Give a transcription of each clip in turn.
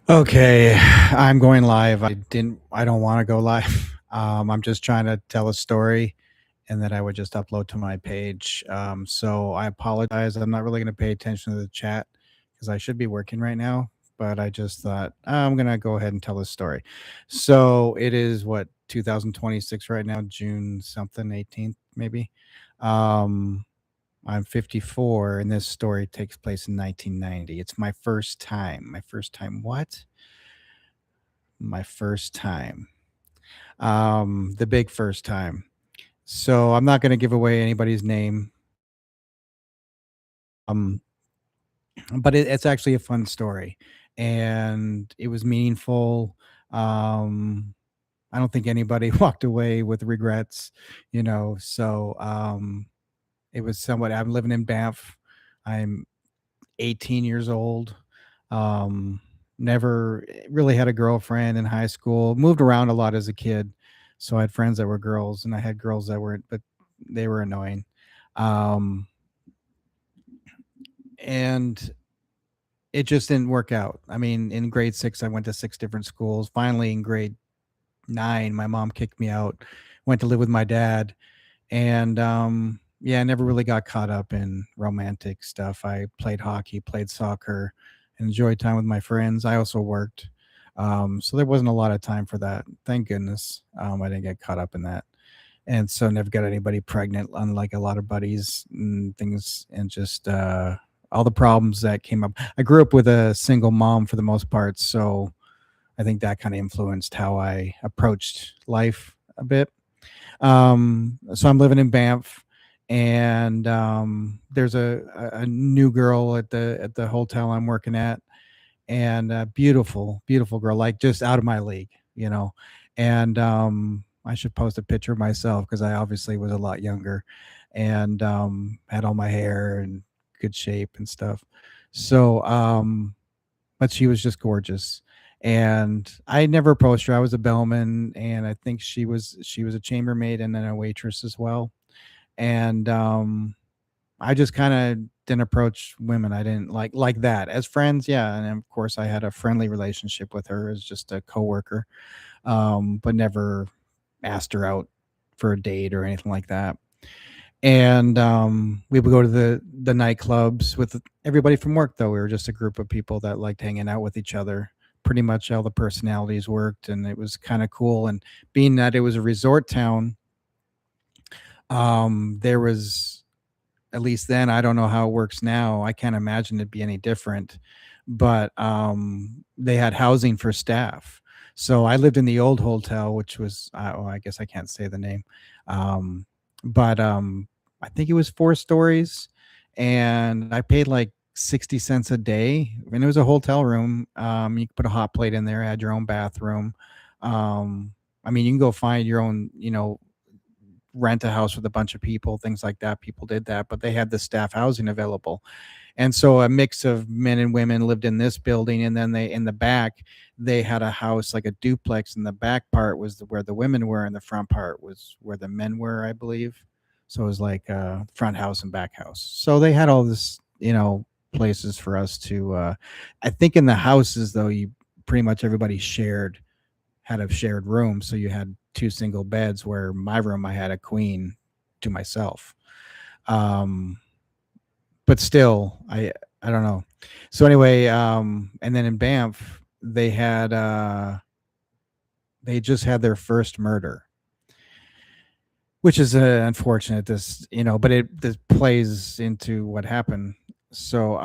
Okay, I'm going live. I don't want to go live. I'm just trying to tell a story and that I would just upload to my page. So I apologize. I'm not really going to pay attention to the chat because I should be working right now, but I just thought I'm going to go ahead and tell this story. So it is what 2026 right now, June something, 18th maybe. Um, I'm 54 and this story takes place in 1990. It's my first time. My first time what? My first time. The big first time. So I'm not gonna give away anybody's name. Um, but it's actually a fun story, and it was meaningful. Um, I don't think anybody walked away with regrets, it was somewhat. I'm living in Banff. I'm 18 years old. Um, Never really had a girlfriend in high school. Moved around a lot as a kid, so I had friends that were girls, and I had girls that weren't, but they were annoying. Um, and it just didn't work out. I mean, in grade 6, I went to 6 different schools. Finally, in grade 9, my mom kicked me out, went to live with my dad, and, yeah, I never really got caught up in romantic stuff. I played hockey, played soccer, enjoyed time with my friends. I also worked. So there wasn't a lot of time for that. Thank goodness, I didn't get caught up in that. And so never got anybody pregnant, unlike a lot of buddies and things, and just all the problems that came up. I grew up with a single mom for the most part, so I think that kind of influenced how I approached life a bit. So I'm living in Banff, and there's a new girl at the hotel I'm working at, and a beautiful girl, like just out of my league, you know. And I should post a picture of myself because I obviously was a lot younger, and had all my hair and good shape and stuff. So, but she was just gorgeous. And I never approached her. I was a bellman, and I think she was a chambermaid and then a waitress as well. And I just kind of didn't approach women. I didn't like that as friends. Yeah, and of course I had a friendly relationship with her as just a coworker, but never asked her out for a date or anything like that. And we would go to the nightclubs with everybody from work. Though we were just a group of people that liked hanging out with each other. Pretty much all the personalities worked, and it was kind of cool. And being that it was a resort town, there was, at least then, I don't know how it works now. I can't imagine it'd be any different. But they had housing for staff. So I lived in the old hotel, which was, oh, I guess I can't say the name. Um, but I think it was 4 stories, and I paid like 60 cents a day. And it was a hotel room. You could put a hot plate in there, had your own bathroom. I mean, you can go find your own, rent a house with a bunch of people, things like that. People did that, but they had the staff housing available. And so a mix of men and women lived in this building, and then they in the back they had a house like a duplex, and the back part was where the women were, and the front part was where the men were, I believe. So it was like front house and back house. So they had all this, places for us to. I think in the houses though, you pretty much everybody had a shared room, so you had two single beds. Where my room, I had a queen to myself. Um, but still, I don't know. So anyway, and then in Banff, they just had their first murder, which is unfortunate. But this plays into what happened. So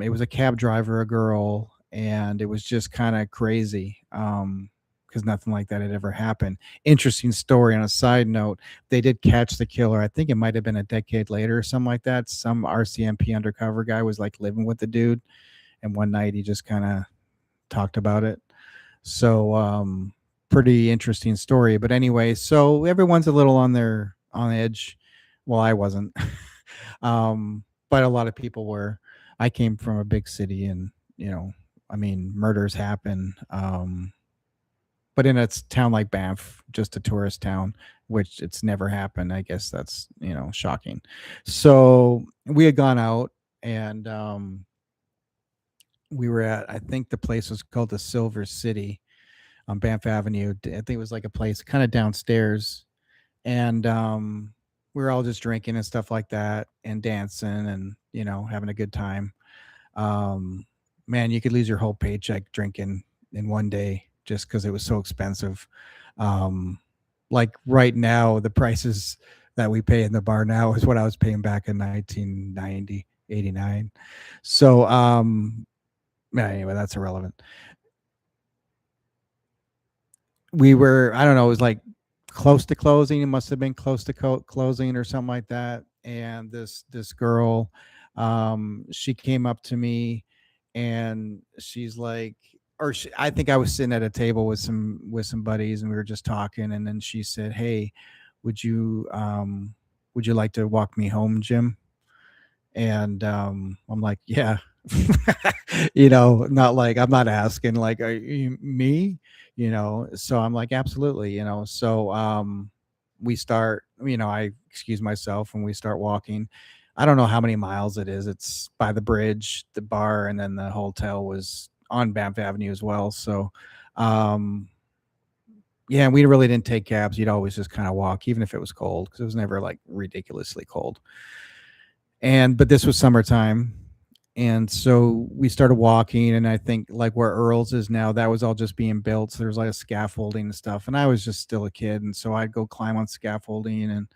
it was a cab driver, a girl, and it was just kind of crazy. Because nothing like that had ever happened. Interesting story. On a side note, they did catch the killer. I think it might have been a decade later or something like that. Some RCMP undercover guy was like living with the dude, and one night he just kind of talked about it. So, pretty interesting story. But anyway, so everyone's a little on edge. Well, I wasn't, but a lot of people were. I came from a big city, and I mean, murders happen. But in a town like Banff, just a tourist town, which it's never happened. I guess that's shocking. So we had gone out, and We were at, I think the place was called the Silver City on Banff Avenue. I think it was like a place kind of downstairs, and we were all just drinking and stuff like that, and dancing, and having a good time. Um, Man, you could lose your whole paycheck drinking in one day just because it was so expensive. Um, like right now, the prices that we pay in the bar now is what I was paying back in 1990, 89. So, anyway, that's irrelevant. We were, I don't know, it was like close to closing. It must have been close to closing or something like that. And this girl, she came up to me, and she's like, I think I was sitting at a table with some buddies, and we were just talking, and then she said, "Hey, would you um would you like to walk me home, Jim?" And I'm like, "Yeah." Not like, I'm not asking like, "Are you me?" So I'm like, "Absolutely." So we start, I excuse myself, and we start walking. I don't know how many miles it is. It's by the bridge, the bar, and then the hotel was on Banff Avenue as well. So um yeah, we really didn't take cabs. You'd always just kind of walk, even if it was cold, because it was never like ridiculously cold. But this was summertime, and so we started walking, and I think like where Earl's is now, that was all just being built, so there was like a scaffolding and stuff, and I was just still a kid, and so I'd go climb on scaffolding, and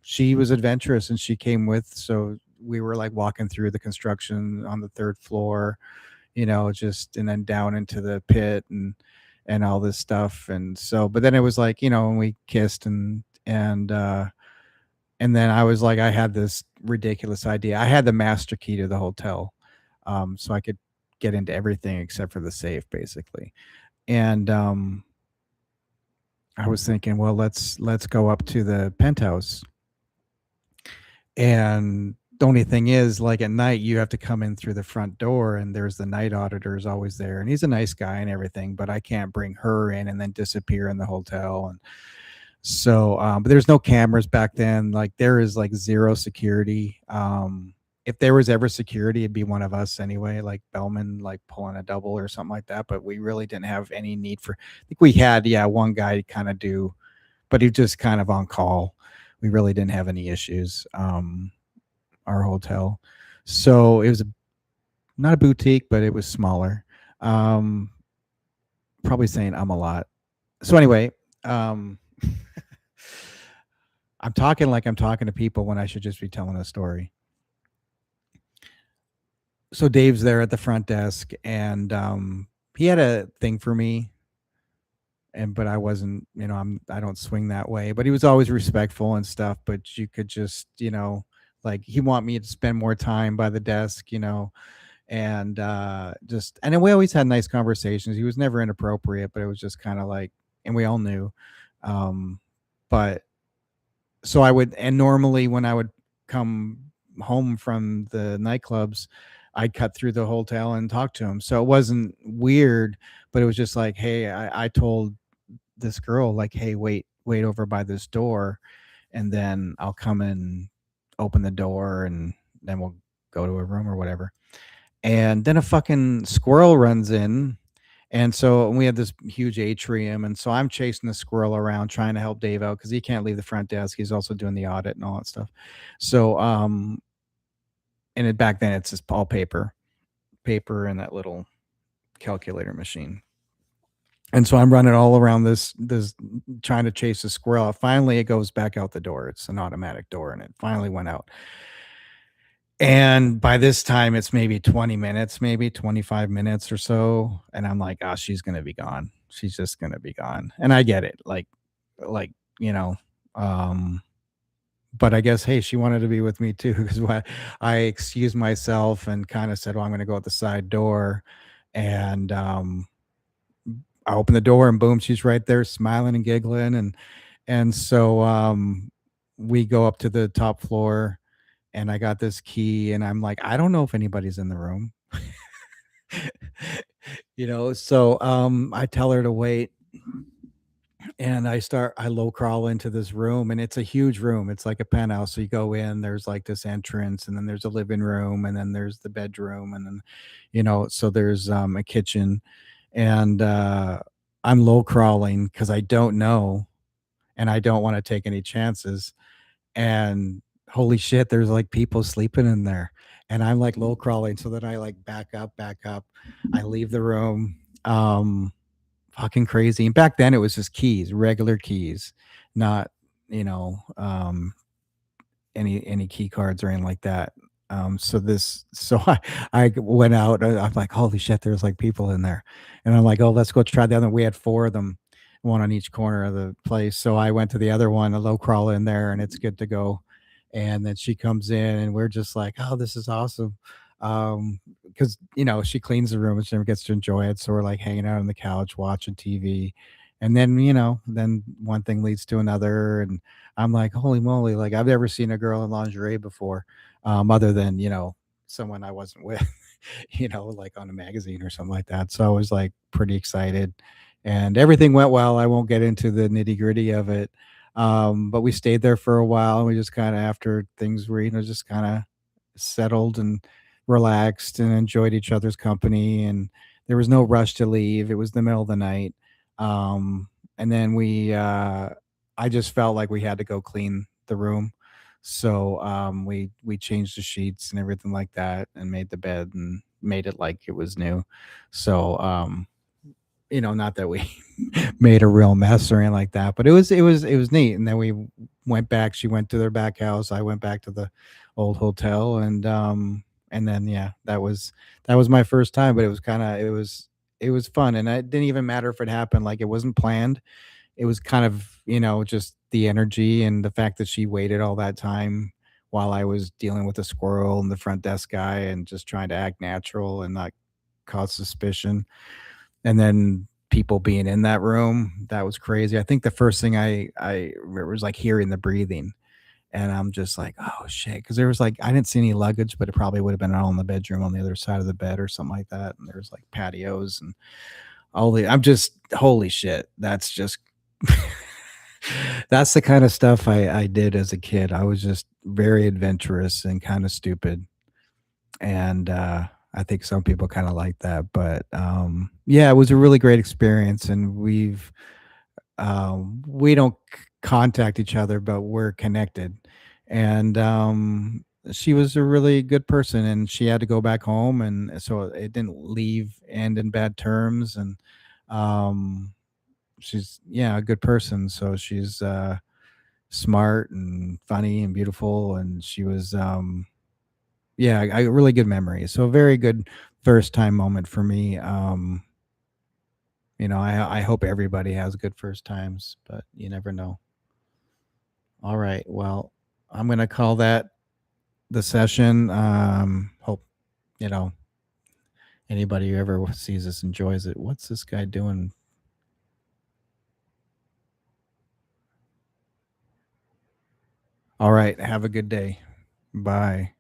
she was adventurous, and she came with, so we were like walking through the construction on the third floor, just, and then down into the pit, and all this stuff. And so, but then it was like, when we kissed, and then I was like, I had this ridiculous idea. I had the master key to the hotel, so I could get into everything except for the safe, basically. And I was thinking, well, let's go up to the penthouse. And the only thing is, like at night, you have to come in through the front door, and there's the night auditor is always there, and he's a nice guy and everything, but I can't bring her in and then disappear in the hotel. And so, but there's no cameras back then. Like there is like zero security. If there was ever security, it'd be one of us anyway, like Bellman, like pulling a double or something like that. But we really didn't have any need for. I think we had, yeah, one guy to kind of do, but he was just kind of on call. We really didn't have any issues. Our hotel, so it was not a boutique, but it was smaller. Um, Probably saying I'm a lot. So anyway, um, I'm talking like I'm talking to people when I should just be telling a story. So Dave's there at the front desk, and he had a thing for me, and but I wasn't, I don't swing that way. But he was always respectful and stuff. But you could just, like he want me to spend more time by the desk, and just, and then we always had nice conversations. He was never inappropriate, but it was just kind of like, and we all knew. Um, but so I would, and normally when I would come home from the nightclubs, I'd cut through the hotel and talk to him. So it wasn't weird, but it was just like, hey, I told this girl, like, hey, wait over by this door, and then I'll come and open the door, and then we'll go to a room or whatever. And then a fucking squirrel runs in. And so we had this huge atrium, and so I'm chasing the squirrel around trying to help Dave out because he can't leave the front desk. He's also doing the audit and all that stuff. So and back then it's just all paper and that little calculator machine. And so I'm running all around this trying to chase the squirrel. Finally, it goes back out the door. It's an automatic door, and it finally went out. And by this time, it's maybe 20 minutes, maybe 25 minutes or so. And I'm like, oh, she's going to be gone. She's just going to be gone. And I get it. Like, you know, um, but I guess, hey, she wanted to be with me too. Because I excused myself and kind of said, well, I'm going to go out the side door. And I opened the door, and boom, she's right there smiling and giggling. And so we go up to the top floor, and I got this key, and I'm like, I don't know if anybody's in the room. So I tell her to wait. And I low crawl into this room, and it's a huge room. It's like a penthouse. So you go in, there's like this entrance, and then there's a living room, and then there's the bedroom, and then, so there's a kitchen. And I'm low crawling because I don't know, and I don't want to take any chances. And holy shit, there's like people sleeping in there. And I'm like low crawling. So then I like back up. I leave the room. Fucking crazy. And back then it was just keys, regular keys, not, you know, any key cards or anything like that. So I went out. I'm like, holy shit, there's like people in there, and I'm like, oh, let's go try the other. We had four of them, one on each corner of the place. So I went to the other one, a low crawl in there, and it's good to go. And then she comes in, and we're just like, oh, this is awesome. Because she cleans the room and she never gets to enjoy it. So we're like hanging out on the couch watching TV, and then then one thing leads to another, and I'm like, holy moly, like I've never seen a girl in lingerie before, other than, someone I wasn't with, like on a magazine or something like that. So I was like pretty excited and everything went well. I won't get into the nitty gritty of it. But we stayed there for a while and we just kind of, after things were, just kind of settled and relaxed and enjoyed each other's company. And there was no rush to leave. It was the middle of the night. And then I just felt like we had to go clean the room. So we changed the sheets and everything like that and made the bed and made it like it was new. So not that we made a real mess or anything like that, but it was neat. And then we went back. She went to their back house. I went back to the old hotel, and then yeah, that was my first time. But it was kind of it was fun, and it didn't even matter if it happened. Like it wasn't planned. It was kind of just the energy and the fact that she waited all that time while I was dealing with a squirrel and the front desk guy and just trying to act natural and not cause suspicion. And then people being in that room, that was crazy. I think the first thing I remember was like hearing the breathing, and I'm just like, oh shit, because there was like I didn't see any luggage, but it probably would have been all in the bedroom on the other side of the bed or something like that. And there's like patios and all the. I'm just holy shit. That's just that's the kind of stuff I did as a kid. I was just very adventurous and kind of stupid, and I think some people kind of like that. But yeah, it was a really great experience, and we don't contact each other, but we're connected. And she was a really good person, and she had to go back home, and so it didn't leave end in bad terms. And um, she's yeah a good person, so she's smart and funny and beautiful, and she was yeah, I really good memory. So a very good first time moment for me. I hope everybody has good first times, but you never know. All right. Well, I'm gonna call that the session. Hope you know anybody who ever sees this enjoys it. What's this guy doing? All right. Have a good day. Bye.